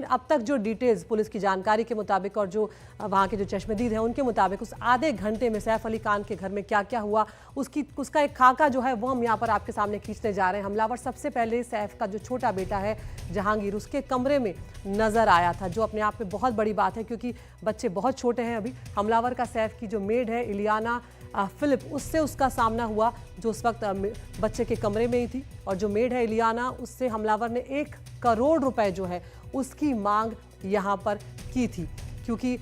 अब तक जो डिटेल्स पुलिस की जानकारी के मुताबिक और जो वहाँ के जो चश्मदीद हैं उनके मुताबिक उस आधे घंटे में सैफ अली खान के घर में क्या क्या हुआ उसका एक खाका जो है वो हम यहाँ पर आपके सामने खींचने जा रहे हैं। हमलावर सबसे पहले सैफ का जो छोटा बेटा है जहांगीर उसके कमरे में नजर आया था, जो अपने आप में बहुत बड़ी बात है क्योंकि बच्चे बहुत छोटे हैं अभी। हमलावर का सैफ की जो मेड है इलियाना फिलिप, उससे उसका सामना हुआ जो उस वक्त बच्चे के कमरे में ही थी, और जो मेड है इलियाना उससे हमलावर ने 1 करोड़ रुपए जो है उसकी मांग यहाँ पर की थी। क्योंकि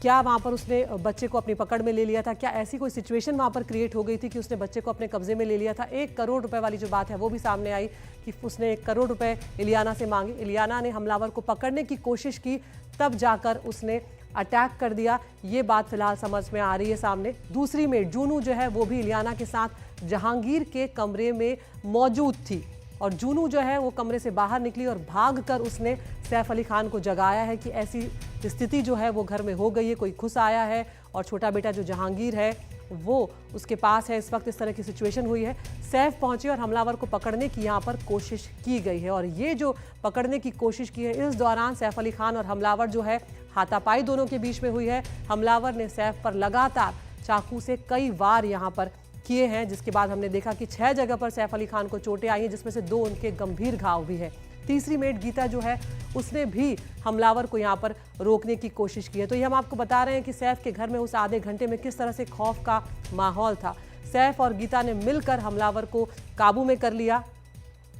क्या वहाँ पर उसने बच्चे को अपनी पकड़ में ले लिया था, क्या ऐसी कोई सिचुएशन वहाँ पर क्रिएट हो गई थी कि उसने बच्चे को अपने कब्जे में ले लिया था। 1 करोड़ रुपए वाली जो बात है वो भी सामने आई कि उसने 1 करोड़ रुपए इलियाना से मांगे। इलियाना ने हमलावर को पकड़ने की कोशिश की, तब जाकर उसने अटैक कर दिया। ये बात फिलहाल समझ में आ रही है सामने। दूसरी मेड जूनू जो है वो भी इलियाना के साथ जहांगीर के कमरे में मौजूद थी, और जूनू जो है वो कमरे से बाहर निकली और भागकर उसने सैफ अली खान को जगाया है कि ऐसी स्थिति जो है वो घर में हो गई है, कोई घुस आया है और छोटा बेटा जो जहांगीर है वो उसके पास है। इस वक्त इस तरह की सिचुएशन हुई है। सैफ पहुंचे और हमलावर को पकड़ने की यहाँ पर कोशिश की गई है, और ये जो पकड़ने की कोशिश की है इस दौरान सैफ अली खान और हमलावर जो है हाथापाई दोनों के बीच में हुई है। हमलावर ने सैफ पर लगातार चाकू से कई वार यहाँ पर किए हैं, जिसके बाद हमने देखा कि 6 जगह पर सैफ अली खान को चोटें आई हैं, जिसमें से 2 उनके गंभीर घाव भी हैं। तीसरी मेड गीता जो है उसने भी हमलावर को यहाँ पर रोकने की कोशिश की है। तो ये हम आपको बता रहे हैं कि सैफ के घर में उस आधे घंटे में किस तरह से खौफ का माहौल था। सैफ और गीता ने मिलकर हमलावर को काबू में कर लिया।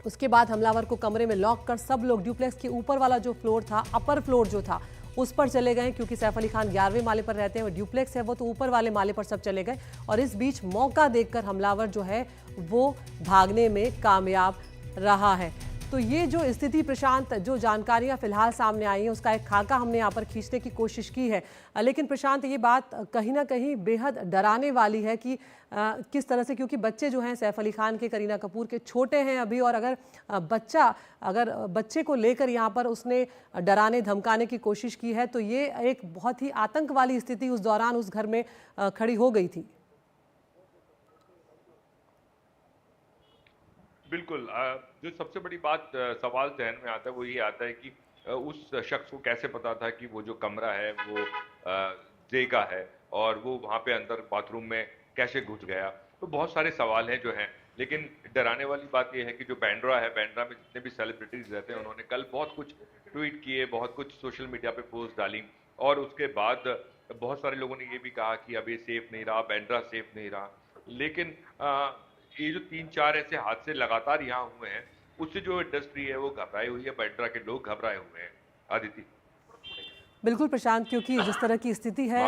उसके बाद हमलावर को कमरे में लॉक कर सब लोग ड्यूप्लेक्स के ऊपर वाला जो फ्लोर था, अपर फ्लोर जो था, उस पर चले गए, क्योंकि सैफ अली खान 11वें माले पर रहते हैं और ड्यूप्लेक्स है वो, तो ऊपर वाले माले पर सब चले गए। और इस बीच मौका देखकर हमलावर जो है वो भागने में कामयाब रहा है। तो ये जो स्थिति प्रशांत, जो जानकारियां फिलहाल सामने आई हैं उसका एक खाका हमने यहाँ पर खींचने की कोशिश की है। लेकिन प्रशांत, ये बात कहीं ना कहीं बेहद डराने वाली है कि किस तरह से, क्योंकि बच्चे जो हैं सैफ अली खान के, करीना कपूर के, छोटे हैं अभी, और अगर बच्चे को लेकर यहाँ पर उसने डराने धमकाने की कोशिश की है तो ये एक बहुत ही आतंक वाली स्थिति उस दौरान उस घर में खड़ी हो गई थी। बिल्कुल। जो सबसे बड़ी बात सवाल ज़हन में आता है वो ये आता है कि उस शख्स को कैसे पता था कि वो जो कमरा है वो जे का है, और वो वहाँ पे अंदर बाथरूम में कैसे घुस गया। तो बहुत सारे सवाल हैं जो हैं, लेकिन डराने वाली बात ये है कि जो बांद्रा है, बांद्रा में जितने भी सेलिब्रिटीज़ रहते हैं उन्होंने कल बहुत कुछ ट्वीट किए, बहुत कुछ सोशल मीडिया पे पोस्ट डाली, और उसके बाद बहुत सारे लोगों ने ये भी कहा कि अब ये सेफ नहीं रहा, बांद्रा सेफ नहीं रहा। लेकिन ये जो 3-4 ऐसे हादसे लगातार यहाँ हुए हैं, उससे जो इंडस्ट्री है वो घबराई हुई है, बांद्रा के लोग घबराए हुए हैं। आदिति। बिल्कुल प्रशांत, क्योंकि जिस तरह की स्थिति है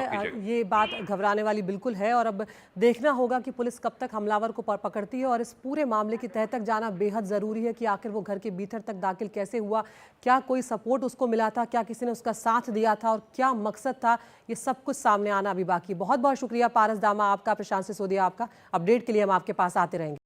ये बात घबराने वाली बिल्कुल है, और अब देखना होगा कि पुलिस कब तक हमलावर को पकड़ती है, और इस पूरे मामले की तह तक जाना बेहद ज़रूरी है कि आखिर वो घर के भीतर तक दाखिल कैसे हुआ, क्या कोई सपोर्ट उसको मिला था, क्या किसी ने उसका साथ दिया था, और क्या मकसद था। ये सब कुछ सामने आना अभी बाकी। बहुत बहुत शुक्रिया पारस दामा आपका, प्रशांत सिसोदिया आपका। अपडेट के लिए हम आपके पास आते रहेंगे।